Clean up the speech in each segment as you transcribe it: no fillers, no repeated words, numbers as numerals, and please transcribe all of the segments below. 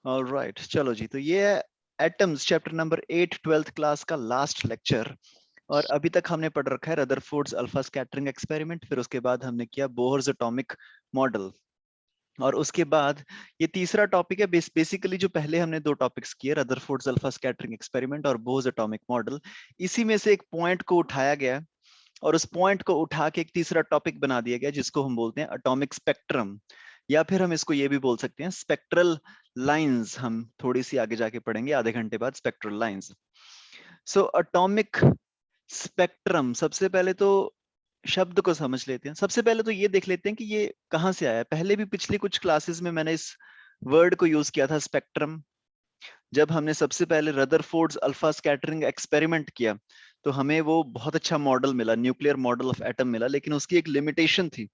Alright, चलो जी। तो ये है atoms chapter number 8 twelfth class का लास्ट लेक्चर। और अभी तक हमने पढ़ रखा है रदरफोर्ड्स अल्फा स्कैटरिंग एक्सपेरिमेंट, फिर उसके बाद हमने किया बोहर्स एटॉमिक मॉडल, और उसके बाद ये तीसरा टॉपिक है। बेसिकली जो पहले हमने दो टॉपिक्स किए, रदरफोर्ड्स अल्फा स्कैटरिंग एक्सपेरिमेंट और बोहर्स एटॉमिक मॉडल, इसी में से एक पॉइंट को उठाया गया और उस पॉइंट को उठा के एक तीसरा टॉपिक बना दिया गया जिसको हम बोलते हैं एटॉमिक स्पेक्ट्रम, या फिर हम इसको ये भी बोल सकते हैं स्पेक्ट्रल लाइंस। हम थोड़ी सी आगे जाके पढ़ेंगे आधे घंटे बाद spectral lines. So atomic spectrum, सबसे पहले तो शब्द को समझ लेते हैं। सबसे पहले तो ये देख लेते हैं कि ये कहां से आया है। पहले भी पिछली कुछ क्लासेस में मैंने इस वर्ड को यूज किया था, स्पेक्ट्रम। जब हमने सबसे पहले रदरफोर्ड्स अल्फा स्कैटरिंग एक्सपेरिमेंट किया तो हमें वो बहुत अच्छा मॉडल मिला, न्यूक्लियर मॉडल ऑफ एटम मिला, लेकिन उसकी एक लिमिटेशन थी।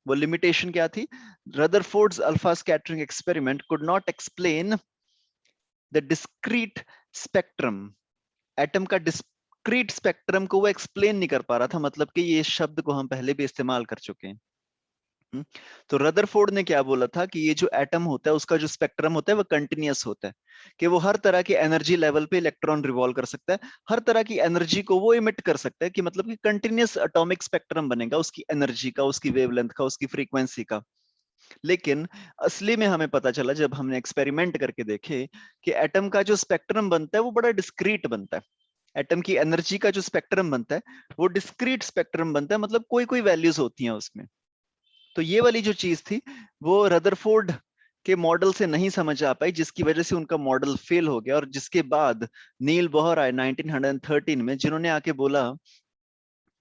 वो लिमिटेशन क्या थी? Rutherford's alpha scattering experiment could not explain the discrete spectrum. Atom का डिस्क्रीट स्पेक्ट्रम को वो एक्सप्लेन नहीं कर पा रहा था, मतलब कि ये शब्द को हम पहले भी इस्तेमाल कर चुके हैं। तो रदरफोर्ड ने क्या बोला था कि ये जो एटम होता है उसका जो स्पेक्ट्रम होता है वो कंटिन्यूअस होता है, कि वो हर तरह की एनर्जी लेवल पे इलेक्ट्रॉन रिवॉल्व कर सकता है, हर तरह की एनर्जी को वो इमिट कर सकता है, कि मतलब कि कंटिन्यूअस एटॉमिक स्पेक्ट्रम बनेगा उसकी एनर्जी का, उसकी वेवलेंथ का, उसकी फ्रीक्वेंसी का। लेकिन असली में हमें पता चला जब हमने एक्सपेरिमेंट करके देखे कि एटम का जो स्पेक्ट्रम बनता है वो बड़ा डिस्क्रीट बनता है। एटम की एनर्जी का जो स्पेक्ट्रम बनता है वो डिस्क्रीट स्पेक्ट्रम बनता है, मतलब कोई कोई वैल्यूज होती हैं उसमें। तो ये वाली जो चीज थी वो रदरफोर्ड के मॉडल से नहीं समझ आ पाई, जिसकी वजह से उनका मॉडल फेल हो गया। और जिसके बाद नील बोहर आए 1913 में, जिन्होंने आके बोला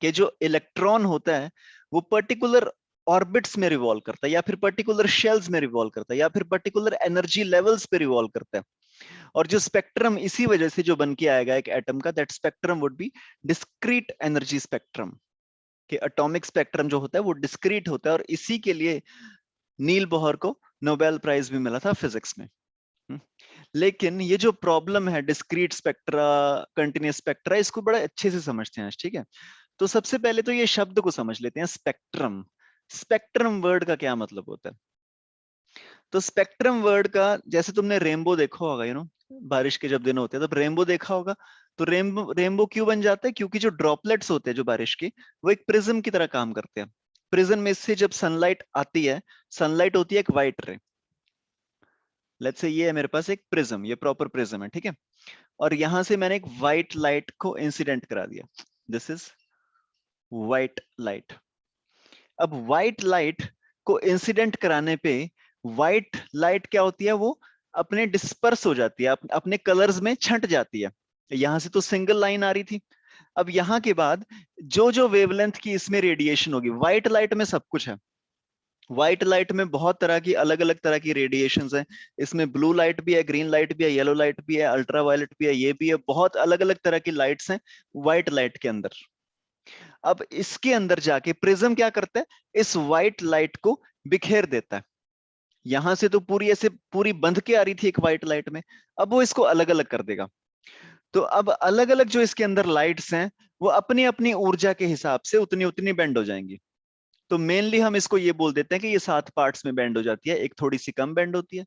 कि जो इलेक्ट्रॉन होता है वो पर्टिकुलर ऑर्बिट्स में रिवॉल्व करता है, या फिर पर्टिकुलर शेल्स में रिवॉल्व करता है, या फिर पर्टिकुलर एनर्जी लेवल्स पे रिवॉल्व करता है। और जो स्पेक्ट्रम इसी वजह से जो बन के आएगा एक एटम का, that spectrum would be discrete energy spectrum. कि एटॉमिक स्पेक्ट्रम जो होता है वो डिस्क्रीट होता है, और इसी के लिए नील बोहर को नोबेल प्राइज भी मिला था फिजिक्स में। हम्म। लेकिन ये जो प्रॉब्लम है डिस्क्रीट स्पेक्ट्रा, कंटिन्यूअस स्पेक्ट्रा, इसको बड़ा अच्छे से समझते हैं आज, ठीक है। तो सबसे पहले तो ये शब्द को समझ लेते हैं, स्पेक्ट्रम। स्पेक्ट्रम वर्ड का क्या मतलब होता है? तो स्पेक्ट्रम वर्ड का, जैसे तुमने रेनबो देखा होगा, बारिश के जब दिन होते हैं तब रेनबो देखा होगा। तो रेनबो रेनबो क्यों बन जाता है? क्योंकि जो ड्रॉपलेट्स होते हैं जो बारिश के, वो एक प्रिज्म की तरह काम करते हैं। प्रिज्म में से जब सनलाइट आती है, सनलाइट होती है एक व्हाइट रे। लेट्स से ये है मेरे पास एक प्रिज्म, ये प्रॉपर प्रिज्म है, ठीक है। और यहां से मैंने एक व्हाइट लाइट को इंसिडेंट करा दिया, दिस इज व्हाइट लाइट। अब व्हाइट लाइट को इंसिडेंट कराने पे व्हाइट लाइट क्या होती है, वो अपने डिस्पर्स हो जाती है, अपने कलर्स में छंट जाती है। यहां से तो सिंगल लाइन आ रही थी। अब यहां के बाद जो जो वेवलेंथ की इसमें रेडिएशन होगी, व्हाइट लाइट में सब कुछ है। व्हाइट लाइट में बहुत तरह की अलग अलग तरह की रेडिएशंस हैं। इसमें ब्लू लाइट भी है, ग्रीन लाइट भी है, येलो लाइट भी है, अल्ट्रा वायलेट भी है, ये भी है, बहुत अलग अलग तरह की लाइट्स हैं व्हाइट लाइट के अंदर। अब इसके अंदर जाके प्रिज्म क्या करता है, इस व्हाइट लाइट को बिखेर देता है। यहां से तो पूरी ऐसे पूरी बंध के आ रही थी एक व्हाइट लाइट में, अब वो इसको अलग अलग कर देगा। तो अब अलग अलग जो इसके अंदर लाइट्स हैं वो अपनी अपनी ऊर्जा के हिसाब से उतनी उतनी बेंड हो जाएंगी। तो मेनली हम इसको ये बोल देते हैं कि ये 7 पार्ट्स में बेंड हो जाती है। एक थोड़ी सी कम बेंड होती है,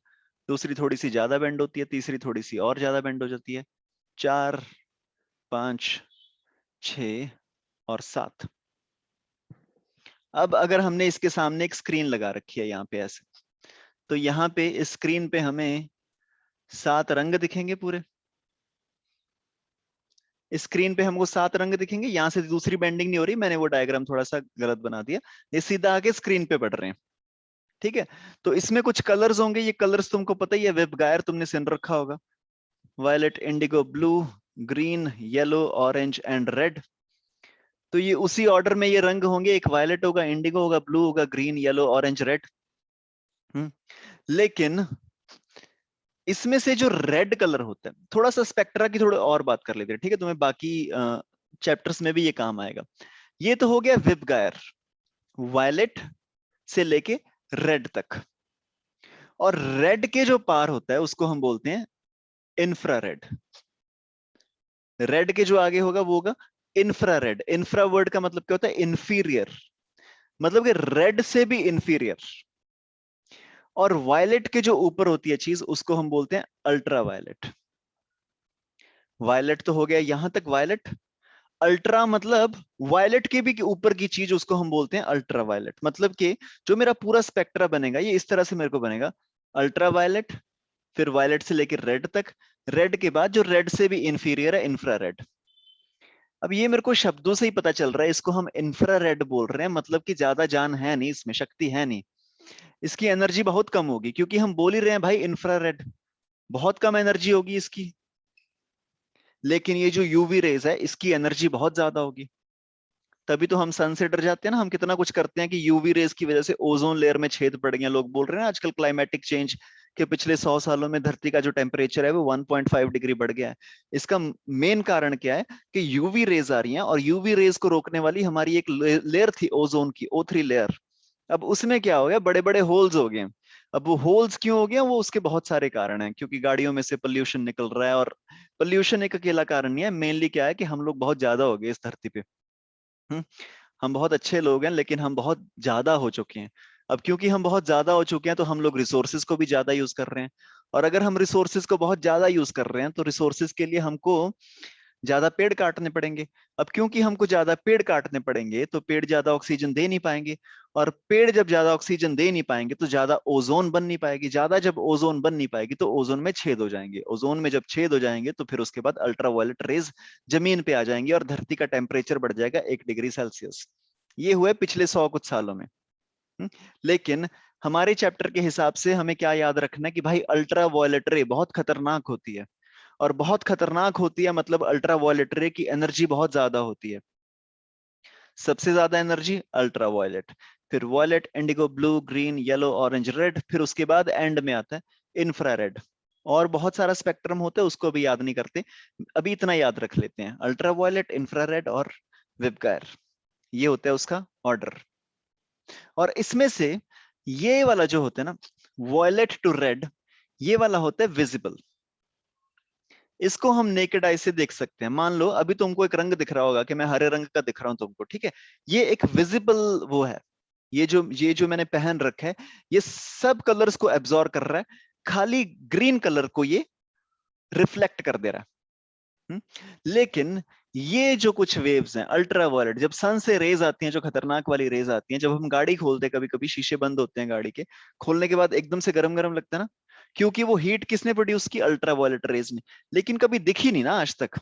दूसरी थोड़ी सी ज्यादा बेंड होती है, तीसरी थोड़ी सी और ज्यादा बेंड हो जाती है, 4, 5, 6 और 7। अब अगर हमने इसके सामने एक स्क्रीन लगा रखी है यहाँ पे ऐसे, तो यहाँ पे इस स्क्रीन पे हमें 7 रंग दिखेंगे पूरे। स्क्रीन पे हमको 7 रंग दिखेंगे। यहां से दूसरी बेंडिंग नहीं हो रही, मैंने वो डायग्राम थोड़ा सा गलत बना दिया, ये सीधा आके स्क्रीन पे पड़ रहे हैं, ठीक है। तो इसमें कुछ कलर्स होंगे, ये कलर्स तुमको पता ही है, वेब गायर तुमने सुन रखा होगा, violet, indigo, blue, green, yellow, orange and red. तो ये उसी ऑर्डर में ये रंग होंगे, एक वायलेट होगा, इंडिगो होगा, ब्लू होगा, ग्रीन, येलो, ऑरेंज, रेड। लेकिन इसमें से जो रेड कलर होता है, थोड़ा सा स्पेक्ट्रा की थोड़ी और बात कर लेते हैं, ठीक है, तुम्हें बाकी चैप्टर्स में भी ये काम आएगा। ये तो हो गया विब गायर, वायलेट से लेके रेड तक। और रेड के जो पार होता है उसको हम बोलते हैं इंफ्रारेड। रेड के जो आगे होगा वो होगा इंफ्रारेड। इंफ्रा वर्ड का मतलब क्या होता है? इंफीरियर, मतलब कि रेड से भी इंफीरियर। और वायलेट के जो ऊपर होती है चीज उसको हम बोलते हैं अल्ट्रा वायलेट। वायलेट तो हो गया यहां तक वायलेट। अल्ट्रा मतलब वायलेट के भी ऊपर की चीज उसको हम बोलते हैं अल्ट्रा वायलेट। मतलब कि जो मेरा पूरा स्पेक्ट्रा बनेगा ये इस तरह से मेरे को बनेगा, अल्ट्रा वायलेट, फिर वायलेट से लेकर रेड तक, रेड के बाद जो रेड से भी इंफीरियर है इंफ्रारेड। अब ये मेरे को शब्दों से ही पता चल रहा है, इसको हम इंफ्रारेड बोल रहे हैं, मतलब कि ज्यादा जान है नहीं इसमें, शक्ति है नहीं, इसकी एनर्जी बहुत कम होगी, क्योंकि हम बोल ही रहे हैं भाई इंफ्रारेड, बहुत कम एनर्जी होगी इसकी। लेकिन ये जो यूवी रेज है इसकी एनर्जी बहुत ज्यादा होगी। तभी तो हम सन से डर जाते हैं ना, हम कितना कुछ करते हैं कि यूवी रेज की वजह से ओजोन लेयर में छेद पड़ गए। लोग बोल रहे हैं ना आजकल क्लाइमेटिक चेंज के पिछले 100 सालों में धरती का जो टेम्परेचर है वो 1.5 डिग्री बढ़ गया है। इसका मेन कारण क्या है कि यूवी रेज आ रही हैं, और यूवी रेज को रोकने वाली हमारी एक लेयर थी ओजोन की, O3 लेयर। अब उसमें क्या हो गया, बड़े बड़े होल्स हो गए। अब वो होल्स क्यों हो गए, वो उसके बहुत सारे कारण हैं, क्योंकि गाड़ियों में से पोल्यूशन निकल रहा है। और पोल्यूशन एक अकेला कारण नहीं है, मेनली क्या है कि हम लोग बहुत ज्यादा हो गए इस धरती पे। हम्म, हम बहुत अच्छे लोग हैं लेकिन हम बहुत ज्यादा हो चुके हैं। अब क्योंकि हम बहुत ज्यादा हो चुके हैं तो हम लोग रिसोर्सेज को भी ज्यादा यूज कर रहे हैं। और अगर हम रिसोर्सेज को बहुत ज्यादा यूज कर रहे हैं तो रिसोर्सेज के लिए हमको ज्यादा पेड़ काटने पड़ेंगे। अब क्योंकि हमको ज्यादा पेड़ काटने पड़ेंगे तो पेड़ ज्यादा ऑक्सीजन दे नहीं पाएंगे, और पेड़ जब ज्यादा ऑक्सीजन दे नहीं पाएंगे तो ज्यादा ओजोन बन नहीं पाएगी, ज्यादा जब ओजोन बन नहीं पाएगी तो ओजोन में छेद हो जाएंगे, ओजोन में जब छेद हो जाएंगे तो फिर उसके बाद अल्ट्रावायलेट रेज जमीन पे आ जाएंगी और धरती का टेम्परेचर बढ़ जाएगा 1 डिग्री सेल्सियस। ये हुए पिछले 100 कुछ सालों में। हम्म, लेकिन हमारे चैप्टर के हिसाब से हमें क्या याद रखना है कि भाई अल्ट्रा वायलेट रे बहुत खतरनाक होती है, और बहुत खतरनाक होती है मतलब अल्ट्रा वायलेट रे की एनर्जी बहुत ज्यादा होती है। सबसे ज्यादा एनर्जी अल्ट्रा वायलेट, फिर violet, indigo, blue, green, yellow, orange, red, फिर उसके बाद एंड में आता है इंफ्रारेड। और बहुत सारा स्पेक्ट्रम होता है उसको भी याद नहीं करते, अभी इतना याद रख लेते हैं, अल्ट्रा वायलेट, इंफ्रारेड और विबगायर, ये होता है उसका ऑर्डर। और इसमें से ये वाला जो होता है ना, वॉयलेट टू रेड, ये वाला होता है विजिबल। इसको हम नेकेड आई से देख सकते हैं। मान लो अभी तुमको एक रंग दिख रहा होगा कि मैं हरे रंग का दिख रहा हूं तुमको, ठीक है, ये एक विजिबल वो है। ये जो मैंने पहन रखा है ये सब कलर्स को एब्जॉर्ब कर रहा है, खाली ग्रीन कलर को ये रिफ्लेक्ट कर दे रहा है। लेकिन ये जो कुछ वेव्स हैं अल्ट्रावायलेट, जब सन से रेज आती हैं, जो खतरनाक वाली रेज आती हैं, जब हम गाड़ी खोलते हैं, कभी कभी शीशे बंद होते हैं गाड़ी के, खोलने के बाद एकदम से गरम गरम लगता है ना, क्योंकि वो हीट किसने प्रोड्यूस की, अल्ट्रावायलेट रेज ने। लेकिन कभी दिखी नहीं ना आज तक,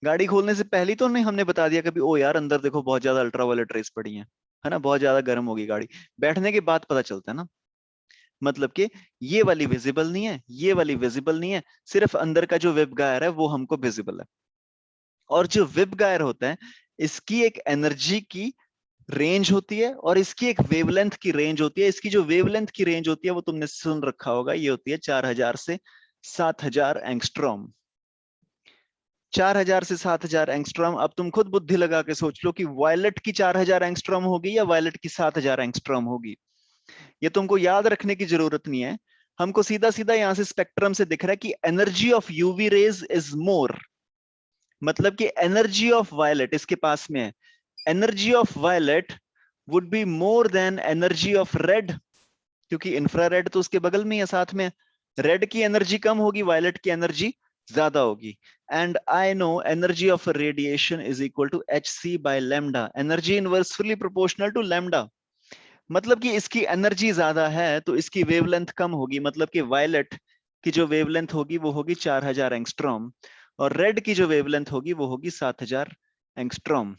गाड़ी खोलने से पहले तो नहीं हमने बता दिया कभी, ओ यार अंदर देखो बहुत ज्यादा अल्ट्रावायलेट रेज पड़ी है ना, बहुत ज्यादा गर्म होगी गाड़ी। बैठने के बाद पता चलता है ना। मतलब कि ये वाली विजिबल नहीं है, ये वाली विजिबल नहीं है, सिर्फ अंदर का जो वेब गायर है वो हमको विजिबल है। और जो वेब गायर होता है इसकी एक एनर्जी की रेंज होती है, और इसकी एक वेवलेंथ की रेंज होती है। इसकी जो वेवलेंथ की रेंज होती है वो तुमने सुन रखा होगा, ये होती है 4000 से 7000 एंगस्ट्रॉम। 4000 से 7000 एंगस्ट्रॉम। अब तुम खुद बुद्धि लगा के सोच लो कि वायलेट की 4000 एंगस्ट्रॉम होगी या वायलेट की 7000 एंगस्ट्रॉम होगी। ये तुमको याद रखने की जरूरत नहीं है, हमको सीधा सीधा यहां से स्पेक्ट्रम से दिख रहा है कि energy of UV rays is more, मतलब कि एनर्जी ऑफ वायलेट इसके पास में है, energy of violet would be more than energy of red, क्योंकि इंफ्रारेड तो उसके बगल में है साथ में। रेड की एनर्जी कम होगी, वायलेट की एनर्जी ज्यादा होगी। And I know energy of radiation is equal to h c by lambda, energy inversely proportional to lambda. मतलब कि इसकी एनर्जी ज्यादा है तो इसकी वेवलेंथ कम होगी, मतलब कि वायलेट की जो वेवलेंथ होगी वो होगी 4000 एंगस्ट्रॉम, और रेड की जो वेवलेंथ होगी वो होगी 7000 एंगस्ट्रॉम।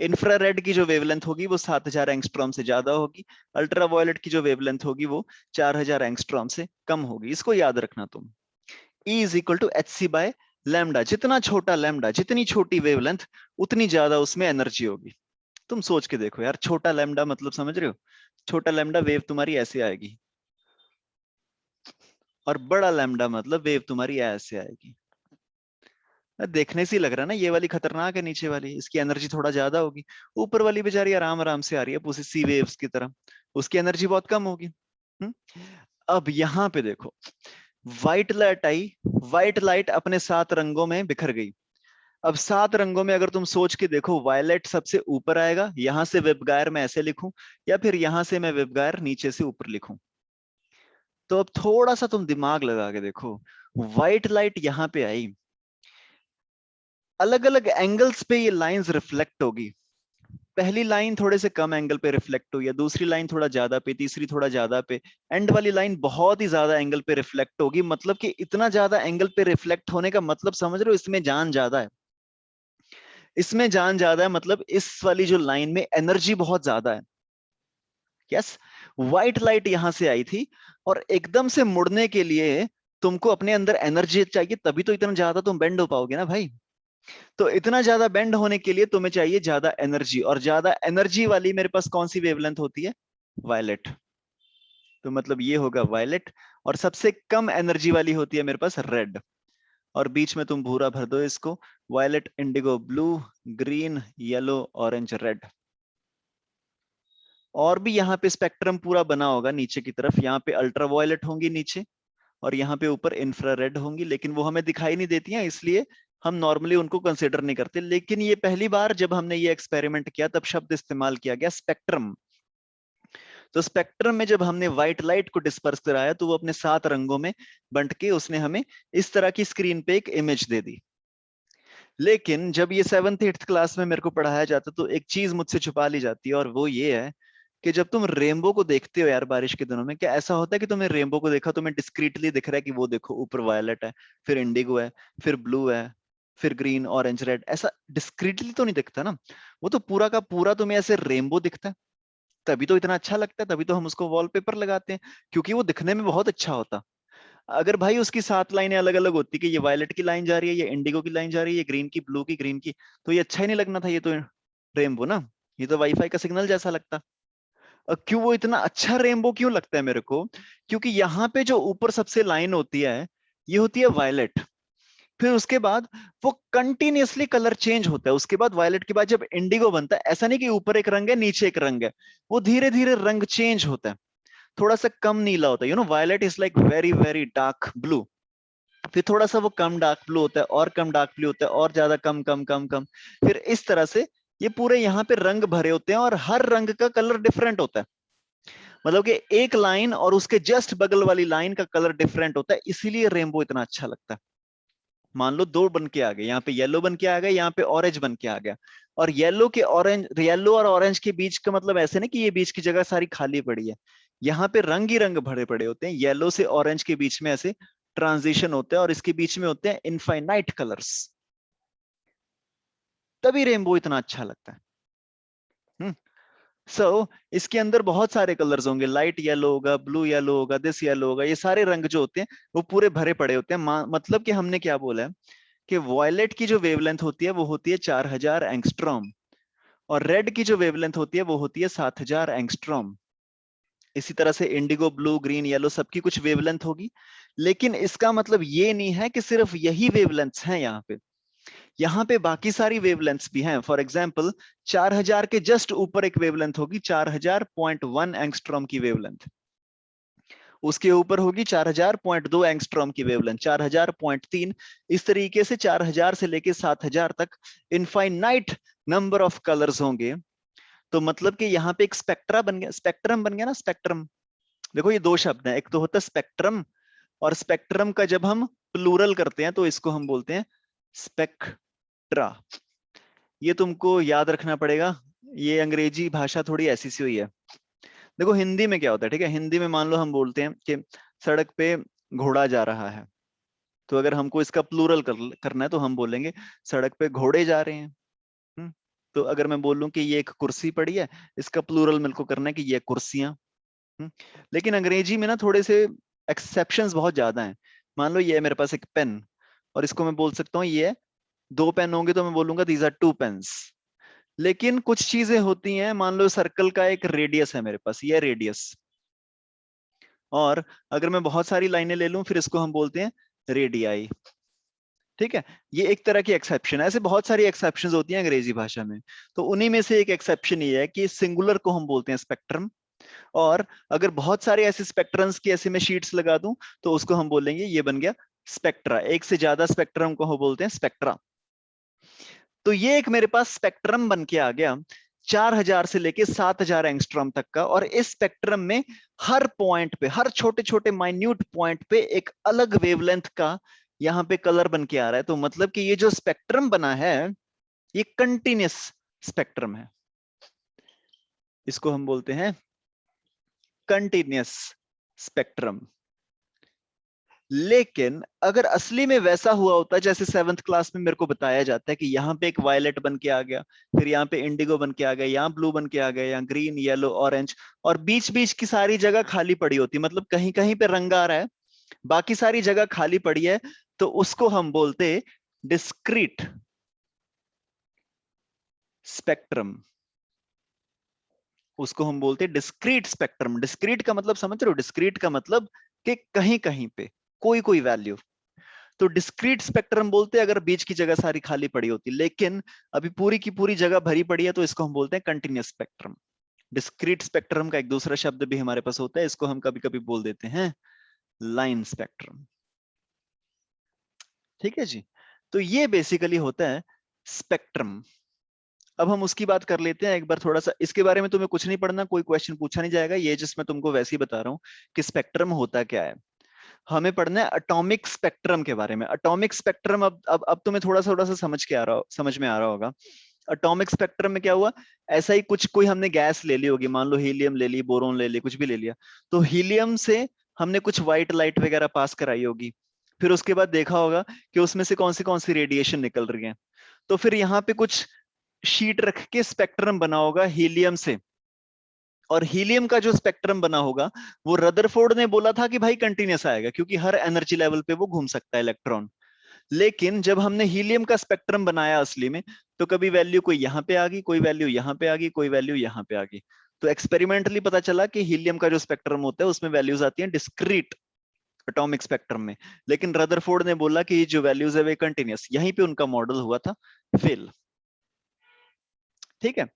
इंफ्रारेड की जो वेवलेंथ होगी वो 7000 एंगस्ट्रॉम से ज्यादा होगी, अल्ट्रावायलेट की जो वेवलेंथ होगी वो 4000 एंगस्ट्रॉम से कम होगी। इसको याद रखना तुम, E is equal to h c by lambda. जितना छोटा लैम्डा, जितनी छोटी वेवलेंथ, उतनी ज्यादा उसमें एनर्जी होगी। तुम सोच के देखो यार, छोटा लैम्डा मतलब समझ रहे हो, छोटा लैम्डा वेव तुम्हारी ऐसे आएगी, और बड़ा लैम्डा मतलब वेव तुम्हारी ऐसे आएगी। देखने से ही लग रहा है ना, ये वाली खतरनाक है, नीचे वाली इसकी एनर्जी थोड़ा ज्यादा होगी, ऊपर वाली बेचारी आराम आराम से आ रही है उसी सी वेव्स की तरह, उसकी एनर्जी बहुत कम होगी। अब यहाँ पे देखो, व्हाइट लाइट आई, व्हाइट लाइट अपने 7 रंगों में बिखर गई। अब 7 रंगों में अगर तुम सोच के देखो, वायलेट सबसे ऊपर आएगा, यहां से वेबगायर मैं ऐसे लिखूं, या फिर यहां से मैं वेबगायर नीचे से ऊपर लिखूं। तो अब थोड़ा सा तुम दिमाग लगा के देखो, व्हाइट लाइट यहाँ पे आई, अलग अलग एंगल्स पे ये लाइंस रिफ्लेक्ट होगी। पहली लाइन थोड़े से कम एंगल पे रिफ्लेक्ट हुई है, दूसरी लाइन थोड़ा ज्यादा पे, तीसरी थोड़ा ज्यादा पे, एंड वाली लाइन बहुत ही ज्यादा एंगल पे रिफ्लेक्ट होगी। मतलब कि इतना ज्यादा एंगल पे रिफ्लेक्ट होने का मतलब समझ रहे हो, इसमें जान ज्यादा है, इसमें जान ज्यादा है, मतलब इस वाली जो लाइन में एनर्जी बहुत ज्यादा है। यस, व्हाइट लाइट यहां से आई थी, और एकदम से मुड़ने के लिए तुमको अपने अंदर एनर्जी चाहिए, तभी तो इतना ज्यादा तुम बेंड हो पाओगे ना भाई। तो इतना ज्यादा बेंड होने के लिए तुम्हें चाहिए ज्यादा एनर्जी, और ज्यादा एनर्जी वाली मेरे पास कौन सी वेवलेंथ होती है? वायलेट। तो मतलब ये होगा वायलेट, और सबसे कम एनर्जी वाली होती है मेरे पास रेड, और बीच में तुम भूरा भर दो इसको, violet, indigo, blue, green, yellow, orange, red. और भी यहाँ पे स्पेक्ट्रम पूरा बना होगा नीचे की तरफ, यहाँ पे अल्ट्रा वायलेट होंगी नीचे, और यहाँ पे ऊपर इंफ्रारेड होंगी, लेकिन वो हमें दिखाई नहीं देती हैं, इसलिए हम नॉर्मली उनको कंसिडर नहीं करते। लेकिन ये पहली बार जब हमने ये एक्सपेरिमेंट किया तब शब्द इस्तेमाल किया गया स्पेक्ट्रम। तो स्पेक्ट्रम में जब हमने व्हाइट लाइट को डिस्पर्स कराया तो वो अपने 7 रंगों में बंट के उसने हमें इस तरह की स्क्रीन पे एक इमेज दे दी। लेकिन जब ये 7th 8th क्लास में मेरे को पढ़ाया जाता तो एक चीज मुझसे छुपा ली जाती है, और वो ये है कि जब तुम रेनबो को देखते हो यार बारिश के दिनों में, क्या ऐसा होता है कि तुमने रेनबो को देखा, तुम्हें डिस्क्रीटली दिख रहा है कि वो देखो ऊपर वायलेट है, फिर इंडिगो है, फिर ब्लू है, फिर ग्रीन, ऑरेंज, रेड, ऐसा डिस्क्रीटली तो नहीं दिखता ना। वो तो पूरा का पूरा तुम्हें ऐसे रेनबो दिखता है, तभी तो इतना अच्छा लगता है, तभी तो हम उसको वॉलपेपर लगाते हैं, क्योंकि वो दिखने में बहुत अच्छा होता। अगर भाई उसकी 7 लाइनें अलग अलग होती कि ये वायलेट की लाइन जा रही है, ये इंडिगो की लाइन जा रही है, ये ग्रीन की, ब्लू की, ग्रीन की, तो ये अच्छा ही नहीं लगना था, ये तो रेनबो ना, ये तो वाईफाई का सिग्नल जैसा लगता। क्यों वो इतना अच्छा रेनबो क्यों लगता है मेरे को? क्योंकि यहाँ पे जो ऊपर सबसे लाइन होती है, ये होती है वायलेट, फिर उसके बाद वो कंटिन्यूअसली कलर चेंज होता है। उसके बाद वायलेट के बाद जब इंडिगो बनता है, ऐसा नहीं कि ऊपर एक रंग है नीचे एक रंग है, वो धीरे धीरे रंग चेंज होता है, थोड़ा सा कम नीला होता है, violet is like very very dark blue, फिर थोड़ा सा वो कम डार्क ब्लू होता है, और कम डार्क ब्लू होता है, और ज्यादा कम कम कम कम, फिर इस तरह से ये पूरे यहाँ पे रंग भरे होते हैं, और हर रंग का कलर डिफरेंट होता है। मतलब कि एक लाइन और उसके जस्ट बगल वाली लाइन का कलर डिफरेंट होता है, इसीलिए रेनबो इतना अच्छा लगता है। मान लो दो बन के आ गए, यहाँ पे येलो बन के आ गया, यहाँ पे ऑरेंज बन के आ गया, और येलो के ऑरेंज, येलो और ऑरेंज के बीच का मतलब ऐसे नहीं कि ये बीच की जगह सारी खाली पड़ी है, यहाँ पे रंग ही रंग भरे पड़े होते हैं, येलो से ऑरेंज के बीच में ऐसे ट्रांजिशन होते हैं, और इसके बीच में होते हैं इनफाइनाइट कलर्स, तभी रेनबो इतना अच्छा लगता है। सो इसके अंदर बहुत सारे कलर्स होंगे, लाइट येलो होगा, ब्लू येलो होगा, दिस येलो होगा, ये सारे रंग जो होते हैं वो पूरे भरे पड़े होते हैं। मतलब कि हमने क्या बोला है कि वॉयलेट की जो वेवलेंथ होती है वो होती है 4000 एंगस्ट्रॉम, और रेड की जो वेवलेंथ होती है वो होती है 7000 एंगस्ट्रॉम। इसी तरह से इंडिगो, ब्लू, ग्रीन, येलो सबकी कुछ वेवलेंथ होगी, लेकिन इसका मतलब ये नहीं है कि सिर्फ यही वेवलेंथ्स हैं यहाँ पे, यहाँ पे बाकी सारी वेवलेंथ्स भी हैं। फॉर एग्जाम्पल 4000 के जस्ट ऊपर एक वेवलेंथ होगी 4000.1 एंगस्ट्रॉम की वेवलेंथ, उसके ऊपर होगी 4000.2 एंगस्ट्रॉम की वेवलेंथ, 4000.3, इस तरीके से 4000 से लेके 7000 तक इनफाइनाइट नंबर ऑफ कलर्स होंगे। तो मतलब कि यहाँ पे एक स्पेक्ट्रा बन गया, स्पेक्ट्रम बन गया ना, स्पेक्ट्रम। देखो ये दो शब्द हैं, एक तो होता है स्पेक्ट्रम, और स्पेक्ट्रम का जब हम प्लूरल करते हैं तो इसको हम बोलते हैं स्पेक्ट्रा। ये तुमको याद रखना पड़ेगा, ये अंग्रेजी भाषा थोड़ी ऐसी सी हुई है। देखो हिंदी में क्या होता है, ठीक है, हिंदी में मान लो हम बोलते हैं कि सड़क पे घोड़ा जा रहा है, तो अगर हमको इसका प्लूरल करना है तो हम बोलेंगे सड़क पे घोड़े जा रहे हैं। हम्म, तो अगर मैं बोलूं कि ये एक कुर्सी पड़ी है, इसका प्लूरल मेरे को करना है कि ये कुर्सियां। लेकिन अंग्रेजी में ना थोड़े से एक्सेप्शंस बहुत ज्यादा हैं। मान लो ये है मेरे पास एक पेन, और इसको मैं बोल सकता हूँ ये 2 पेन होंगे तो मैं बोलूंगा दीज आर 2 पेन्स। लेकिन कुछ चीजें होती हैं, मान लो सर्कल का एक रेडियस है मेरे पास, ये रेडियस, और अगर मैं बहुत सारी लाइनें ले लूं फिर इसको हम बोलते हैं रेडियाई। ठीक है, ये एक तरह की एक्सेप्शन है, ऐसे बहुत सारी एक्सेप्शंस होती हैं अंग्रेजी भाषा में। तो उन्हीं में से एक एक्सेप्शन ये है कि सिंगुलर को हम बोलते हैं स्पेक्ट्रम, और अगर बहुत सारे ऐसे स्पेक्ट्रम्स की ऐसे में शीट्स लगा दूं तो उसको हम बोलेंगे ये बन गया स्पेक्ट्रा, एक से ज्यादा स्पेक्ट्रम को हम बोलते हैं स्पेक्ट्रा। तो ये एक मेरे पास स्पेक्ट्रम बन के आ गया। 4000 से लेके 7000 एंगस्ट्रॉम तक का, और इस स्पेक्ट्रम में हर पॉइंट पे, हर छोटे छोटे माइन्यूट पॉइंट पे एक अलग वेवलेंथ का यहाँ पे कलर बन के आ रहा है। तो मतलब कि ये जो स्पेक्ट्रम बना है ये कंटिन्यूस स्पेक्ट्रम है, इसको हम बोलते हैं कंटिन्यूस स्पेक्ट्रम। लेकिन अगर असली में वैसा हुआ होता जैसे 7th क्लास में मेरे को बताया जाता है कि यहाँ पे एक वायलेट बन के आ गया, फिर यहाँ पे इंडिगो बन के आ गया, यहाँ ब्लू बन के आ गया, यहाँ ग्रीन, येलो, ऑरेंज, और बीच बीच की सारी जगह खाली पड़ी होती, मतलब कहीं कहीं पे रंग आ रहा है, बाकी सारी जगह खाली पड़ी है, तो उसको हम बोलते डिस्क्रीट स्पेक्ट्रम। उसको हम बोलते डिस्क्रीट स्पेक्ट्रम। डिस्क्रीट का मतलब समझ रहे हो? डिस्क्रीट का मतलब कि कहीं कहीं पे कोई कोई वैल्यू, तो डिस्क्रीट स्पेक्ट्रम बोलते हैं अगर बीच की जगह सारी खाली पड़ी होती, लेकिन अभी पूरी की पूरी जगह भरी पड़ी है, तो इसको हम बोलते हैं कंटिन्यूस स्पेक्ट्रम। डिस्क्रीट स्पेक्ट्रम का एक दूसरा शब्द भी हमारे पास होता है, इसको हम कभी कभी बोल देते हैं लाइन स्पेक्ट्रम। ठीक है जी, तो ये बेसिकली होता है स्पेक्ट्रम। अब हम उसकी बात कर लेते हैं एक बार थोड़ा सा। इसके बारे में तुम्हें कुछ नहीं पढ़ना, कोई क्वेश्चन पूछा नहीं जाएगा, ये जिसमें तुमको वैसे ही बता रहा हूँ कि स्पेक्ट्रम होता क्या है। हमें पढ़ना है एटॉमिक स्पेक्ट्रम के बारे में। एटॉमिक स्पेक्ट्रम अब तुम्हें थोड़ा सा समझ में आ रहा होगा। एटॉमिक स्पेक्ट्रम में क्या हुआ, ऐसा ही कुछ, कोई हमने गैस ले ली होगी, मान लो हीलियम ले ली, बोरोन ले ली, कुछ भी ले लिया, तो हीलियम से हमने कुछ व्हाइट लाइट वगैरह पास कराई होगी, फिर उसके बाद देखा होगा कि उसमें से कौन सी रेडिएशन निकल रही है, तो फिर यहाँ पे कुछ शीट रख के स्पेक्ट्रम बना होगा हीलियम से, और हीलियम का जो स्पेक्ट्रम बना होगा वो रदरफोर्ड ने बोला था कि भाई कंटिन्यूस आएगा, क्योंकि हर एनर्जी लेवल पे वो घूम सकता है इलेक्ट्रॉन। लेकिन जब हमने हीलियम का स्पेक्ट्रम बनाया असली में, तो कभी वैल्यू कोई यहाँ पे आ गई, कोई वैल्यू यहाँ पे आ गई, कोई वैल्यू यहाँ पे आ गई, तो एक्सपेरिमेंटली पता चला कि हीलियम का जो स्पेक्ट्रम होता है उसमें वैल्यूज आती हैं डिस्क्रीट एटॉमिक स्पेक्ट्रम में, लेकिन रदरफोर्ड ने बोला कि जो वैल्यूज है वे कंटिन्यूस, यहीं पे उनका मॉडल हुआ था फेल। ठीक है,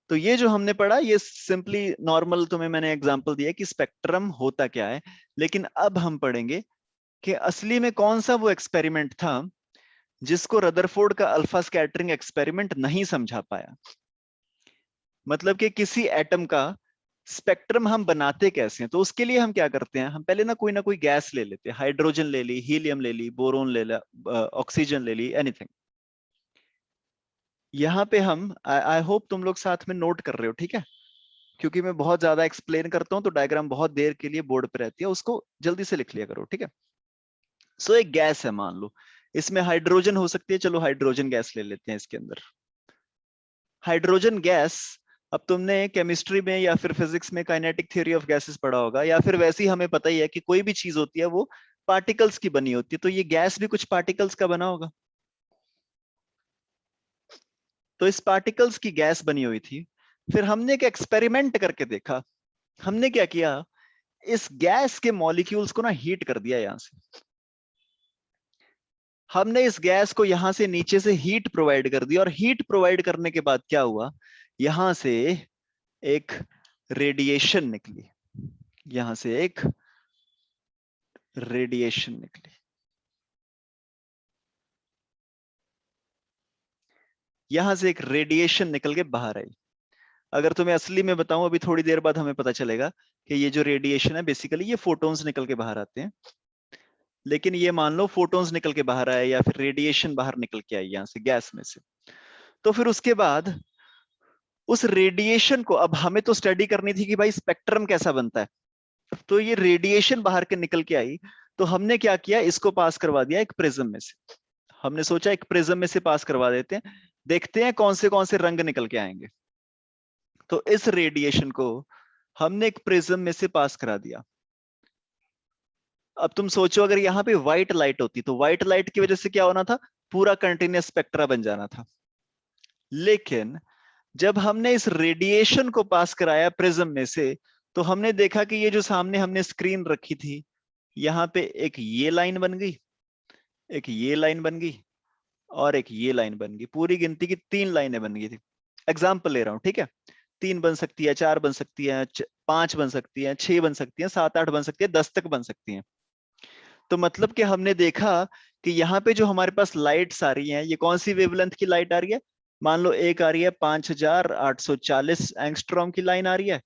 तो ये जो हमने पढ़ा ये सिंपली नॉर्मल तुम्हें मैंने एग्जांपल दिया कि स्पेक्ट्रम होता क्या है। लेकिन अब हम पढ़ेंगे कि असली में कौन सा वो एक्सपेरिमेंट था जिसको रदरफोर्ड का अल्फा स्कैटरिंग एक्सपेरिमेंट नहीं समझा पाया। मतलब कि किसी एटम का स्पेक्ट्रम हम बनाते कैसे हैं, तो उसके लिए हम क्या करते हैं, हम पहले ना कोई गैस ले लेते हैं, हाइड्रोजन ले ली, हीलियम ले ली, बोरोन ले लिया, ऑक्सीजन ले ली, एनीथिंग। यहाँ पे हम आई होप तुम लोग साथ में नोट कर रहे हो, ठीक है, क्योंकि मैं बहुत ज्यादा एक्सप्लेन करता हूँ तो डायग्राम बहुत देर के लिए बोर्ड पे रहती है, उसको जल्दी से लिख लिया करो, ठीक है। सो एक गैस है, मान लो इसमें हाइड्रोजन हो सकती है, चलो हाइड्रोजन गैस ले लेते हैं इसके अंदर। हाइड्रोजन गैस, अब तुमने केमिस्ट्री में या फिर फिजिक्स में काइनेटिक थ्योरी ऑफ गैसेस पढ़ा होगा, या फिर वैसे ही हमें पता ही है कि कोई भी चीज होती है वो पार्टिकल्स की बनी होती है, तो ये गैस भी कुछ पार्टिकल्स का बना होगा। तो इस पार्टिकल्स की गैस बनी हुई थी, फिर हमने एक एक्सपेरिमेंट करके देखा। हमने क्या किया, इस गैस के मॉलिक्यूल्स को ना हीट कर दिया, यहां से हमने इस गैस को यहां से नीचे से हीट प्रोवाइड कर दी, और हीट प्रोवाइड करने के बाद क्या हुआ, यहां से एक रेडिएशन निकली, यहां से एक रेडिएशन निकली, यहां से एक रेडिएशन निकल के बाहर आई। अगर तुम्हें असली में बताऊं, अभी थोड़ी देर बाद हमें पता चलेगा कि ये जो रेडिएशन है बेसिकली ये फोटॉन्स निकल के बाहर आते हैं, लेकिन ये मान लो फोटॉन्स निकल के बाहर आए या फिर रेडिएशन बाहर निकल के आई यहां से गैस में से। तो फिर उसके बाद उस रेडिएशन को, अब हमें तो स्टडी करनी थी कि भाई स्पेक्ट्रम कैसा बनता है, तो ये रेडिएशन बाहर के निकल के आई, तो हमने क्या किया, इसको पास करवा दिया एक प्रिज्म में से। हमने सोचा एक प्रिज्म में से पास करवा देते हैं, देखते हैं कौन से रंग निकल के आएंगे। तो इस रेडिएशन को हमने एक प्रिज्म में से पास करा दिया। अब तुम सोचो अगर यहाँ पे व्हाइट लाइट होती, तो व्हाइट लाइट की वजह से क्या होना था, पूरा कंटिन्यूस स्पेक्ट्रा बन जाना था। लेकिन जब हमने इस रेडिएशन को पास कराया प्रिज्म में से, तो हमने देखा कि ये जो सामने हमने स्क्रीन रखी थी, यहाँ पे एक ये लाइन बन गई, एक ये लाइन बन गई, और एक ये लाइन बन गई, पूरी गिनती की 3 लाइनें बन गई थी। एग्जाम्पल ले रहा हूं, ठीक है, 3 बन सकती है, 4 बन सकती है, 5 बन सकती है, 6 बन सकती है, 7 8 बन सकती है, 10 तक बन सकती है। तो मतलब कि हमने देखा कि यहाँ पे जो हमारे पास लाइट्स आ रही हैं, ये कौन सी वेवलेंथ की लाइट आ रही है, मान लो एक आ रही है 5840 एंगस्ट्रॉम की लाइन आ रही है,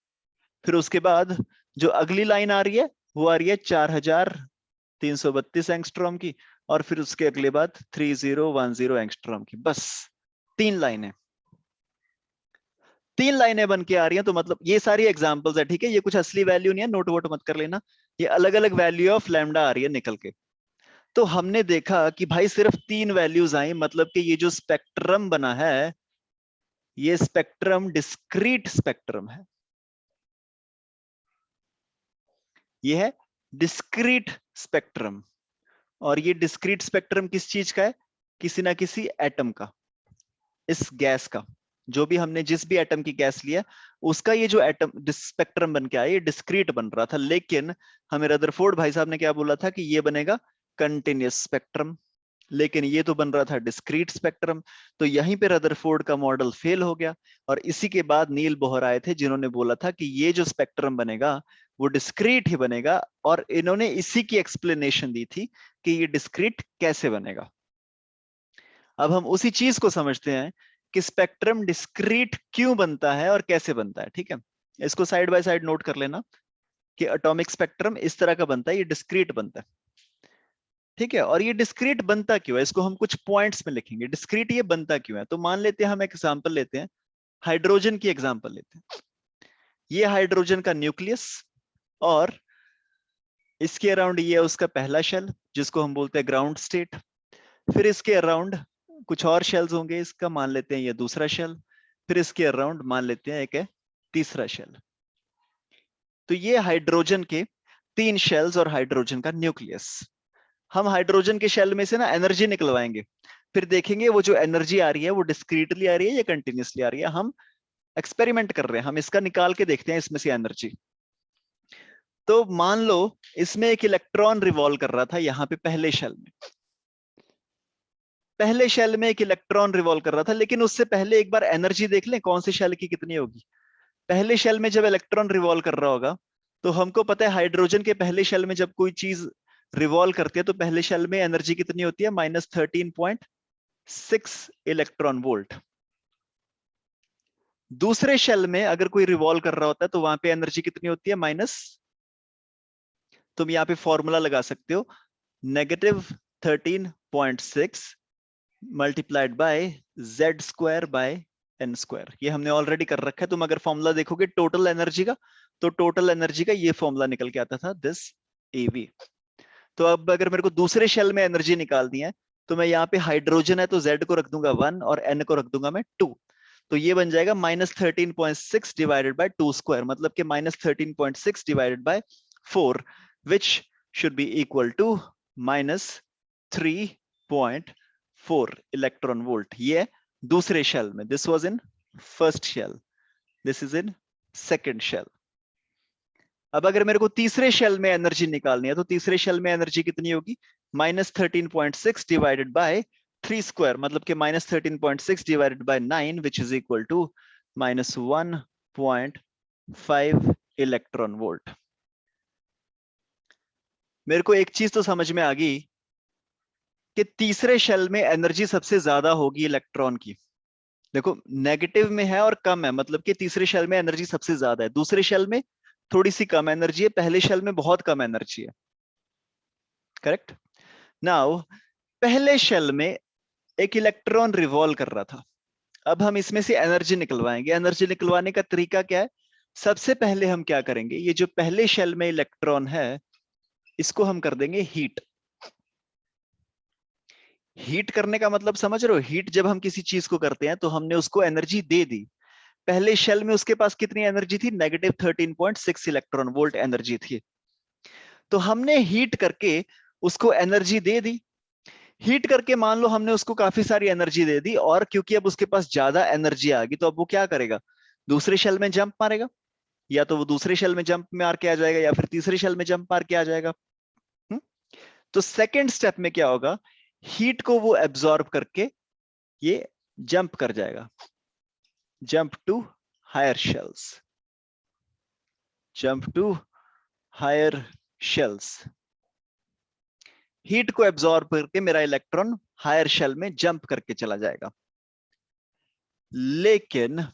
फिर उसके बाद जो अगली लाइन आ रही है वो आ रही है 4332 एंगस्ट्रॉम की, और फिर उसके अगले बाद 3010 एंगस्ट्रॉम की। बस तीन लाइनें, तीन लाइनें बन के आ रही हैं। तो मतलब ये सारी एग्जांपल्स है, ठीक है, ये कुछ असली वैल्यू नहीं है, नोट वोट मत कर लेना, ये अलग अलग वैल्यू ऑफ लैम्डा आ रही है निकल के। तो हमने देखा कि भाई सिर्फ तीन वैल्यूज आई, मतलब कि ये जो स्पेक्ट्रम बना है ये स्पेक्ट्रम डिस्क्रीट स्पेक्ट्रम है, ये है डिस्क्रीट स्पेक्ट्रम। और ये डिस्क्रीट स्पेक्ट्रम किस चीज का है? किसी ना किसी एटम का, इस गैस का, जो भी हमने जिस भी एटम की गैस लिया उसका ये जो एटम स्पेक्ट्रम बन के आया ये डिस्क्रीट बन रहा था। लेकिन हमें रदरफोर्ड भाई साहब ने क्या बोला था कि ये बनेगा कंटिन्यूस स्पेक्ट्रम, लेकिन ये तो बन रहा था डिस्क्रीट स्पेक्ट्रम। तो यहीं पे रदरफोर्ड का मॉडल फेल हो गया, और इसी के बाद नील बोहर आए थे जिन्होंने बोला था कि ये जो स्पेक्ट्रम बनेगा वो डिस्क्रीट ही बनेगा, और इन्होंने इसी की एक्सप्लेनेशन दी थी कि ये डिस्क्रीट कैसे बनेगा। अब हम उसी चीज को समझते हैं कि स्पेक्ट्रम डिस्क्रीट क्यों बनता है और कैसे बनता है। ठीक है, इसको साइड बाय साइड नोट कर लेना कि एटॉमिक स्पेक्ट्रम इस तरह का बनता है, ये डिस्क्रीट बनता है। ठीक है, और ये डिस्क्रीट बनता क्यों है इसको हम कुछ पॉइंट्स में लिखेंगे, डिस्क्रीट ये बनता क्यों है। तो मान लेते हैं हम एग्जांपल लेते हैं, हाइड्रोजन की एग्जांपल लेते हैं। ये हाइड्रोजन का न्यूक्लियस, और इसके अराउंड ये है उसका पहला शेल जिसको हम बोलते हैं ग्राउंड स्टेट। फिर इसके अराउंड कुछ और शेल्स होंगे, इसका मान लेते हैं ये दूसरा शेल। फिर इसके अराउंड मान लेते हैं एक है तीसरा शेल। तो ये हाइड्रोजन के तीन शेल्स और हाइड्रोजन का न्यूक्लियस। हम हाइड्रोजन के शेल में से ना एनर्जी निकलवाएंगे, फिर देखेंगे वो जो एनर्जी आ रही है वो डिस्क्रीटली आ रही है या कंटिन्यूसली आ रही है। हम एक्सपेरिमेंट कर रहे हैं, हम इसका निकाल के देखते हैं इसमें से एनर्जी। तो मान लो इसमें एक इलेक्ट्रॉन रिवॉल्व कर रहा था यहाँ पे पहले शेल में, पहले शेल में एक इलेक्ट्रॉन रिवॉल्व कर रहा था, लेकिन उससे पहले एक बार एनर्जी देख लें कौन से शेल की कितनी होगी। पहले शेल में जब इलेक्ट्रॉन रिवॉल्व कर रहा होगा तो हमको पता है हाइड्रोजन के पहले शेल में जब कोई चीज रिवॉल्व करती है तो पहले शेल में एनर्जी कितनी होती है? -13.6 इलेक्ट्रॉन वोल्ट। दूसरे शेल में अगर कोई रिवॉल्व कर रहा होता है तो वहां पे एनर्जी कितनी होती है? तुम यहाँ पे फॉर्मूला लगा सकते हो, -13.6 multiplied by z² bye n²। ये हमने ऑलरेडी कर रखा है। तुम अगर फॉर्मूला देखोगे टोटल एनर्जी का, तो टोटल एनर्जी का ये फॉर्मूला निकल के आता था दिस AV। तो अब अगर मेरे को दूसरे शेल में एनर्जी निकालनी है तो मैं यहाँ पे हाइड्रोजन है तो Z को रख दूंगा 1 और N को रख दूंगा मैं 2। तो ये बन जाएगा -13.6 डिवाइडेड बाय 2², मतलब कि -13.6 divided by 4, which should be equal to -3.4 electron volt. ये दूसरे शेल में, this was in first shell, this is in second shell. अब अगर मेरे को तीसरे शेल में एनर्जी निकालनी है तो तीसरे शेल में एनर्जी कितनी होगी? -13.6 डिवाइडेड बाय 3², मतलब कि -13.6 divided by 9, which is equal to -1.5 electron volt. मेरे को एक चीज तो समझ में आ गई कि तीसरे शेल में एनर्जी सबसे ज्यादा होगी इलेक्ट्रॉन की। देखो नेगेटिव में है और कम है, मतलब कि तीसरे शेल में एनर्जी सबसे ज्यादा है, दूसरे शेल में थोड़ी सी कम एनर्जी है, पहले शेल में बहुत कम एनर्जी है। करेक्ट। नाउ पहले शेल में एक इलेक्ट्रॉन रिवॉल्व कर रहा था, अब हम इसमें से एनर्जी निकलवाएंगे। एनर्जी निकलवाने का तरीका क्या है? सबसे पहले हम क्या करेंगे, ये जो पहले शेल में इलेक्ट्रॉन है इसको हम कर देंगे हीट। हीट करने का मतलब समझ रहे हो? हीट जब हम किसी चीज को करते हैं तो हमने उसको एनर्जी दे दी। पहले शेल में उसके पास कितनी एनर्जी थी? -13.6 इलेक्ट्रॉन वोल्ट एनर्जी थी। तो हमने हीट करके उसको एनर्जी दे दी। हीट करके मान लो हमने उसको काफी सारी एनर्जी दे दी, और क्योंकि अब उसके पास ज्यादा एनर्जी आ गई तो अब वो क्या करेगा? दूसरे शेल में जंप मारेगा, या तो वो दूसरे शेल में जंप मार के आ जाएगा या फिर तीसरे शेल में जंप मार के आ जाएगा। तो सेकेंड स्टेप में क्या होगा? हीट को वो एब्जॉर्ब करके ये जंप कर जाएगा, jump to higher shells, jump to higher shells. Heat को एब्जॉर्ब करके मेरा इलेक्ट्रॉन हायर शेल में जंप करके चला जाएगा। लेकिन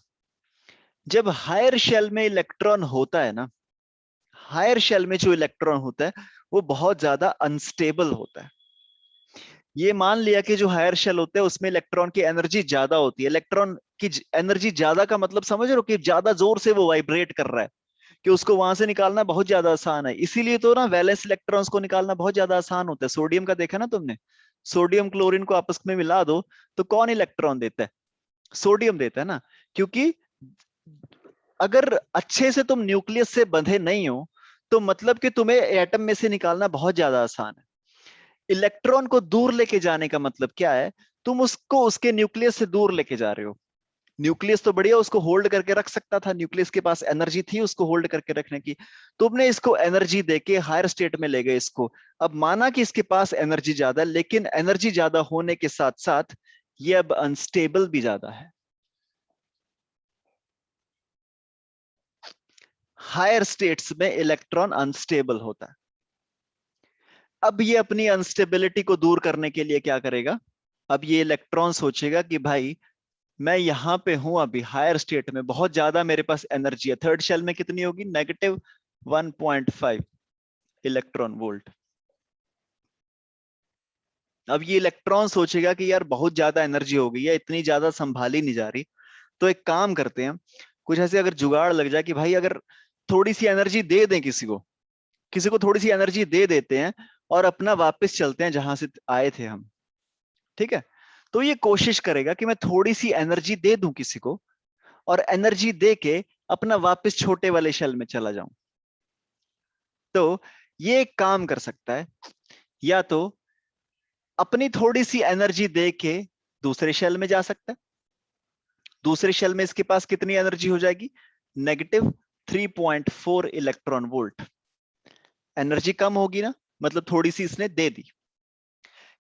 जब हायर शेल में इलेक्ट्रॉन होता है ना, हायर शेल में जो इलेक्ट्रॉन होता है वो बहुत ज्यादा अनस्टेबल होता है। ये मान लिया कि जो हायर शेल होते हैं उसमें इलेक्ट्रॉन की एनर्जी ज्यादा होती है। इलेक्ट्रॉन की एनर्जी ज्यादा का मतलब समझ रहे हो कि ज्यादा जोर से वो वाइब्रेट कर रहा है, कि उसको वहां से निकालना बहुत ज्यादा आसान है। इसीलिए तो ना वैलेंस इलेक्ट्रॉन्स को निकालना बहुत ज्यादा आसान होता है। सोडियम का देखा ना तुमने, सोडियम क्लोरीन को आपस में मिला दो तो कौन इलेक्ट्रॉन देता है? सोडियम देता है ना। क्योंकि अगर अच्छे से तुम न्यूक्लियस से बंधे नहीं हो तो मतलब कि तुम्हें एटम में से निकालना बहुत ज्यादा आसान है। इलेक्ट्रॉन को दूर लेके जाने का मतलब क्या है? तुम उसको उसके न्यूक्लियस से दूर लेके जा रहे हो। न्यूक्लियस तो बढ़िया उसको होल्ड करके रख सकता था, न्यूक्लियस के पास एनर्जी थी उसको होल्ड करके रखने की। तुमने इसको एनर्जी देके हायर स्टेट में ले गए इसको। अब माना कि इसके पास एनर्जी ज्यादा है, लेकिन एनर्जी ज्यादा होने के साथ साथ ये अब अनस्टेबल भी ज्यादा है। हायर स्टेट्स में इलेक्ट्रॉन अनस्टेबल होता है। अब ये अपनी अनस्टेबिलिटी को दूर करने के लिए क्या करेगा? अब ये इलेक्ट्रॉन सोचेगा कि भाई मैं यहां पे हूं, अभी हायर स्टेट में बहुत ज्यादा मेरे पास एनर्जी है। थर्ड शेल में कितनी होगी? -1.5 इलेक्ट्रॉन वोल्ट। अब ये इलेक्ट्रॉन सोचेगा कि यार बहुत ज्यादा एनर्जी हो गई है, इतनी ज्यादा संभाली नहीं जा रही, तो एक काम करते हैं, कुछ ऐसे अगर जुगाड़ लग जाए कि भाई अगर थोड़ी सी एनर्जी दे दें किसी को, किसी को थोड़ी सी एनर्जी दे देते हैं और अपना वापस चलते हैं जहां से आए थे हम। ठीक है? तो ये कोशिश करेगा कि मैं थोड़ी सी एनर्जी दे दूं किसी को, और एनर्जी दे के अपना वापस छोटे वाले शेल में चला जाऊं। तो ये एक काम कर सकता है, या तो अपनी थोड़ी सी एनर्जी दे के दूसरे शेल में जा सकता है। दूसरे शेल में इसके पास कितनी एनर्जी हो जाएगी? -3.4 इलेक्ट्रॉन वोल्ट। एनर्जी कम होगी ना, मतलब थोड़ी सी इसने दे दी।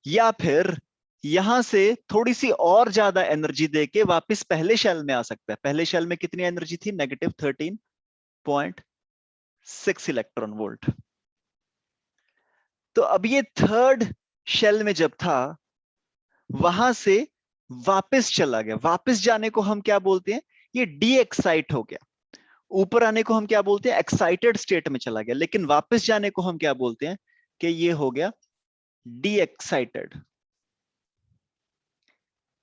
या फिर यहां से थोड़ी सी और ज्यादा एनर्जी देके वापस पहले शेल में आ सकता है। पहले शेल में कितनी एनर्जी थी? -13.6 इलेक्ट्रॉन वोल्ट। तो अब ये थर्ड शेल में जब था, वहां से वापस चला गया। वापस जाने को हम क्या बोलते हैं? ये डी एक्साइट हो गया। ऊपर आने को हम क्या बोलते हैं? एक्साइटेड स्टेट में चला गया। लेकिन वापस जाने को हम क्या बोलते हैं? कि ये हो गया डी एक्साइटेड।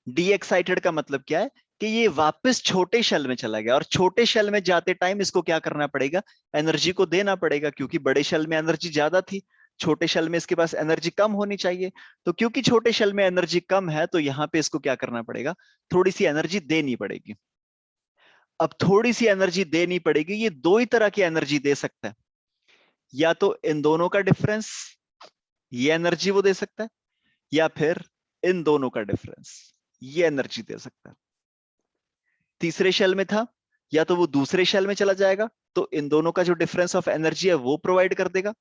डी एक्साइटेड का मतलब क्या है? कि ये वापस छोटे शेल में चला गया, और छोटे शेल में जाते टाइम इसको क्या करना पड़ेगा? एनर्जी को देना पड़ेगा, क्योंकि बड़े शेल में एनर्जी ज्यादा थी, छोटे शेल में इसके पास एनर्जी कम होनी चाहिए। तो क्योंकि छोटे शेल में एनर्जी कम है, तो यहां पे इसको क्या करना पड़ेगा? थोड़ी सी एनर्जी देनी पड़ेगी। अब थोड़ी सी एनर्जी देनी पड़ेगी, ये दो ही तरह की एनर्जी दे सकता है। या तो इन दोनों का डिफरेंस, ये एनर्जी वो दे सकता है, या फिर इन दोनों का डिफरेंस, ये एनर्जी दे सकता है। तीसरे शेल में था, या तो वो दूसरे शेल में चला जाएगा, तो इन दोनों का जो डिफरेंस ऑफ एनर्जी है वो प्रोवाइड कर देगा।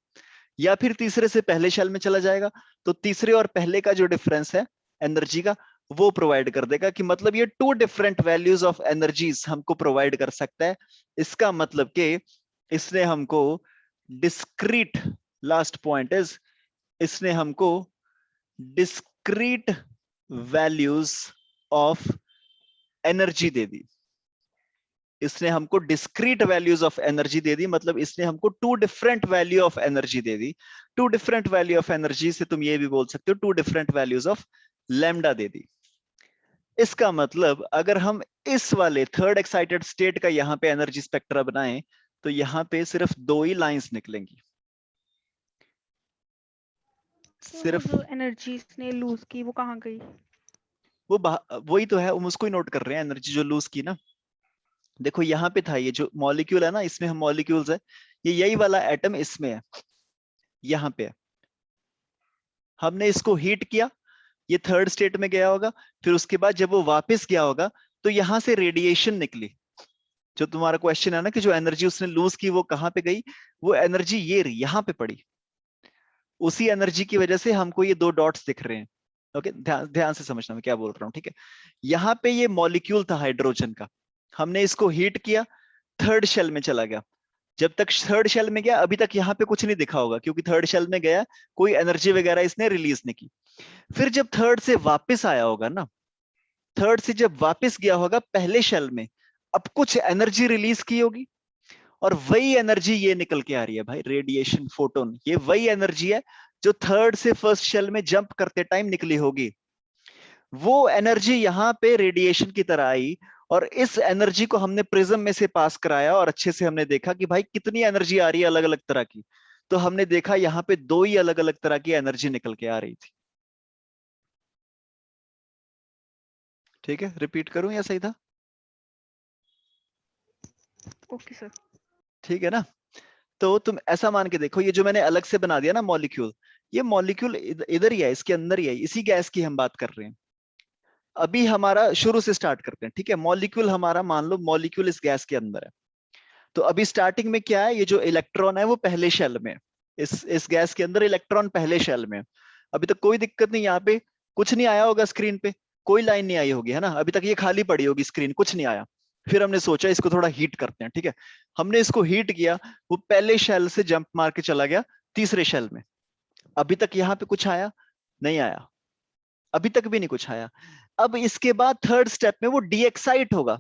या फिर तीसरे से पहले शेल में चला जाएगा, तो तीसरे और पहले का जो डिफरेंस है एनर्जी का, वो प्रोवाइड कर देगा। कि मतलब ये two different values of energies हमको प्रोवाइड कर सकता है। इसका मतलब कि इसने हमको डिस्क्रीट, लास्ट पॉइंट इज, इसने हमको डिस्क्रीट वैल्यूज ऑफ एनर्जी दे दी। इसने हमको डिस्क्रीट वैल्यूज ऑफ एनर्जी दे दी, मतलब इसने हमको two different value of energy दे दी। Two different value of energy से तुम ये भी बोल सकते हो two different values of lambda दे दी। इसका मतलब अगर हम इस वाले थर्ड एक्साइटेड स्टेट का यहाँ पे एनर्जी स्पेक्ट्रा बनाएं, तो यहाँ पे सिर्फ दो ही लाइंस निकलेंगी। तो वो सिर्फ जो एनर्जी इसने लूज की वो कहाँ गई? वो वही तो है, हम उसको ही नोट कर रहे हैं, एनर्जी जो लूज की ना। देखो यहाँ पे था, ये जो मॉलिक्यूल है ना, इसमें हम मॉलिक्यूल्स है, ये यही वाला एटम इसमें है, यहाँ पे है। हमने इसको हीट किया, ये थर्ड स्टेट में गया होगा। फिर उसके बाद जब वो वापस गया होगा, तो यहां से रेडिएशन निकली। जो तुम्हारा क्वेश्चन है ना कि जो एनर्जी उसने लूज की वो कहां पे गई, वो एनर्जी ये रही, यहां पे पड़ी। उसी एनर्जी की वजह से हमको ये दो डॉट्स दिख रहे हैं। ओके, ध्यान ध्यान से समझना मैं क्या बोल रहा हूँ, ठीक है? यहाँ पे ये मॉलिक्यूल था हाइड्रोजन का, हमने इसको हीट किया, थर्ड शेल में चला गया। जब तक थर्ड शेल में गया, अभी तक यहाँ पे कुछ नहीं दिखा होगा, क्योंकि थर्ड शेल में गया, कोई एनर्जी वगैरह इसने रिलीज नहीं की। फिर जब थर्ड से वापस आया होगा ना, थर्ड से जब वापस गया होगा पहले शेल में, अब कुछ एनर्जी रिलीज की होगी, और वही एनर्जी ये निकल के आ रही है भाई, रेडिएशन, फोटोन। ये वही एनर्जी है जो थर्ड से फर्स्ट शेल में जंप करते टाइम निकली होगी। वो एनर्जी यहां पे रेडिएशन की तरह आई, और इस एनर्जी को हमने प्रिज्म में से पास कराया, और अच्छे से हमने देखा कि भाई कितनी एनर्जी आ रही है अलग अलग तरह की। तो हमने देखा यहाँ पे दो ही अलग अलग तरह की एनर्जी निकल के आ रही थी। ठीक है, रिपीट करूं या सही था? Okay sir. ठीक है ना? तो तुम ऐसा मान के देखो, ये जो मैंने अलग से बना दिया ना मॉलिक्यूल, ये मॉलिक्यूल इधर ही है, इसके अंदर ही है, इसी गैस की हम बात कर रहे हैं। अभी हमारा शुरू से स्टार्ट करते हैं, ठीक है? मॉलिक्यूल हमारा, मान लो मॉलिक्यूल इस गैस के अंदर है। तो अभी स्टार्टिंग में क्या है, ये जो इलेक्ट्रॉन है वो पहले शेल में, इस गैस के अंदर इलेक्ट्रॉन पहले शेल में। अभी तक कोई दिक्कत नहीं, यहाँ पे कुछ नहीं आया होगा स्क्रीन पे, कोई लाइन नहीं आई होगी, है ना? अभी तक ये खाली पड़ी होगी स्क्रीन, कुछ नहीं आया। फिर हमने सोचा इसको थोड़ा हीट करते हैं, ठीक है? हमने इसको हीट किया, वो पहले शेल से जंप मार के चला गया तीसरे शेल में। अभी तक यहाँ पे कुछ आया नहीं? आया, अभी तक भी नहीं कुछ आया। अब इसके बाद थर्ड स्टेप में वो डीएक्साइट होगा,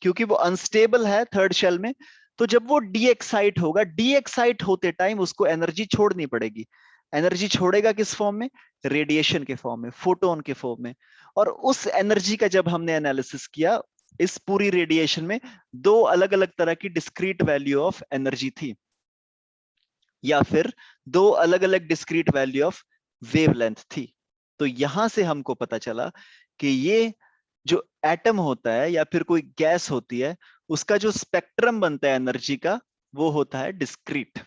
क्योंकि वो अनस्टेबल है थर्ड शेल में। तो जब वो डीएक्साइट होगा, डीएक्साइट होते टाइम उसको एनर्जी छोड़नी पड़ेगी। एनर्जी छोड़ेगा किस फॉर्म में? रेडिएशन के फॉर्म में, फोटोन के फॉर्म में। और उस एनर्जी का जब हमने एनालिसिस किया, इस पूरी रेडिएशन में दो अलग अलग तरह की डिस्क्रीट वैल्यू ऑफ एनर्जी थी, या फिर दो अलग अलग डिस्क्रीट वैल्यू ऑफ वेवलेंथ थी। तो यहां से हमको पता चला कि ये जो एटम होता है या फिर कोई गैस होती है, उसका जो स्पेक्ट्रम बनता है एनर्जी का, वो होता है डिस्क्रीट।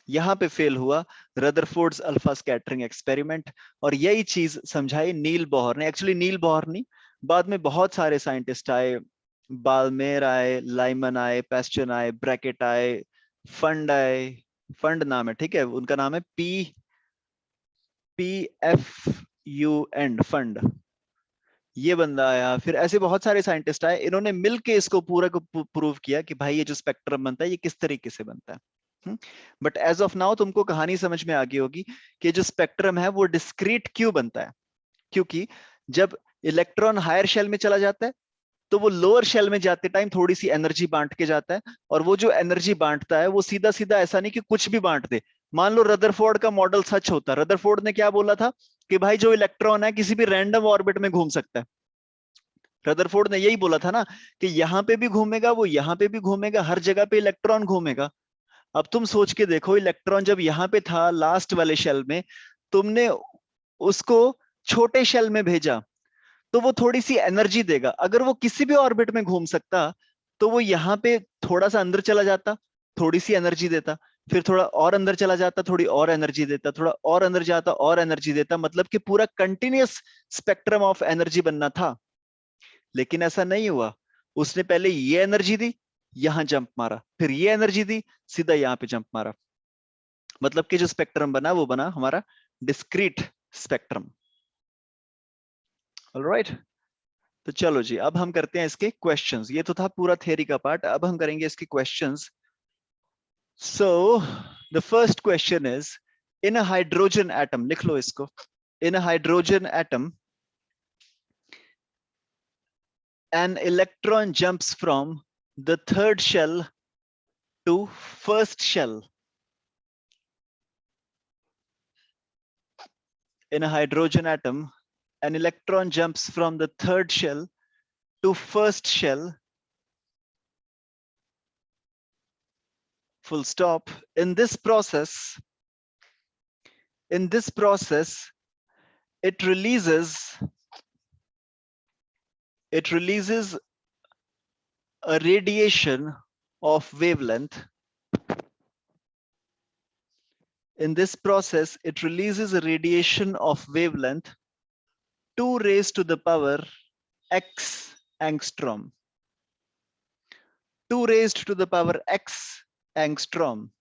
यहां पे फेल हुआ रदरफोर्ड्स अल्फा स्कैटरिंग एक्सपेरिमेंट, और यही चीज समझाई नील बोहर ने। एक्चुअली नील बोहर नहीं, बाद में बहुत सारे साइंटिस्ट आए, बाल्मेर आए, लाइमन आए, पेस्चन आए, ब्रैकेट आए, फंड आए। फंड नाम है, ठीक है? उनका नाम है PFUN, फंड। ये बंदा आया, फिर ऐसे बहुत सारे साइंटिस्ट आए, इन्होंने मिलके इसको पूरा को प्रूव किया कि भाई ये जो स्पेक्ट्रम बनता है ये किस तरीके से बनता है। बट एज ऑफ नाउ तुमको कहानी समझ में आ गई होगी कि जो स्पेक्ट्रम है वो डिस्क्रीट क्यों बनता है। क्योंकि जब इलेक्ट्रॉन हायर शेल में चला जाता है, तो वो लोअर शेल में जाते टाइम थोड़ी सी एनर्जी बांट के जाता है, और वो जो एनर्जी बांटता है वो सीधा सीधा ऐसा नहीं कि कुछ भी बांट दे। मान लो रदरफोर्ड का मॉडल सच होता, रदरफोर्ड ने क्या बोला था कि भाई जो इलेक्ट्रॉन है किसी भी रैंडम ऑर्बिट में घूम सकता है। रदरफोर्ड ने यही बोला था ना कि यहां पे भी घूमेगा, वो यहां पे भी घूमेगा, हर जगह पे इलेक्ट्रॉन घूमेगा। अब तुम सोच के देखो, इलेक्ट्रॉन जब यहां पे था लास्ट वाले शेल में, तुमने उसको छोटे शेल में भेजा, तो वो थोड़ी सी एनर्जी देगा। अगर वो किसी भी ऑर्बिट में घूम सकता, तो वो यहाँ पे थोड़ा सा अंदर चला जाता, थोड़ी सी एनर्जी देता, फिर थोड़ा और अंदर चला जाता, थोड़ी और एनर्जी देता, थोड़ा और अंदर जाता और एनर्जी देता, मतलब कि पूरा कंटिन्यूअस स्पेक्ट्रम ऑफ एनर्जी बनना था। लेकिन ऐसा नहीं हुआ, उसने पहले ये एनर्जी दी, यहां जंप मारा, फिर ये एनर्जी दी, सीधा यहां पे जंप मारा। मतलब कि जो स्पेक्ट्रम बना वो बना हमारा डिस्क्रीट स्पेक्ट्रम। ऑलराइट, तो चलो जी, अब हम करते हैं इसके क्वेश्चंस। ये तो था पूरा थ्योरी का पार्ट, अब हम करेंगे इसके questions. So the first question is, in a hydrogen atom, लिख लो इसको, in a hydrogen atom an electron jumps from the third shell to first shell. In a hydrogen atom, an electron jumps from the third shell to first shell, full stop. In this process, it releases a radiation of wavelength. In this process, it releases a radiation of wavelength 2 raised to the power x angstrom. 2 raised to the power x angstrom.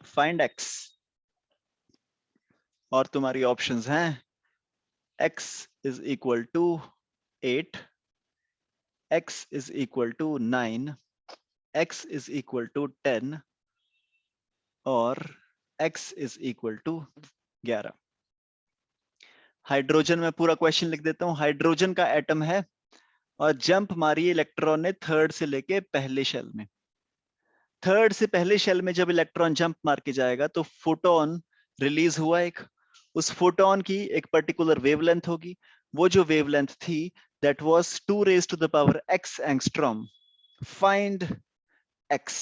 Find x. और तुम्हारी options हैं, x is equal to 8, x is equal to 9, x is equal to 10, और x is equal to 11. Hydrogen में पूरा question लिख देता हूँ। Hydrogen का एटम है और जंप मारी इलेक्ट्रॉन ने थर्ड से लेके पहले शेल में। थर्ड से पहले शेल में जब इलेक्ट्रॉन जंप मार के जाएगा तो फोटोन रिलीज हुआ एक। उस फोटोन की एक पर्टिकुलर वेवलेंथ होगी। वो जो वेवलेंथ थी that was 2 raised to the power x angstrom. Find x.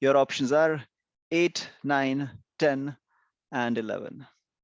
Your options are 8, 9, 10 and 11.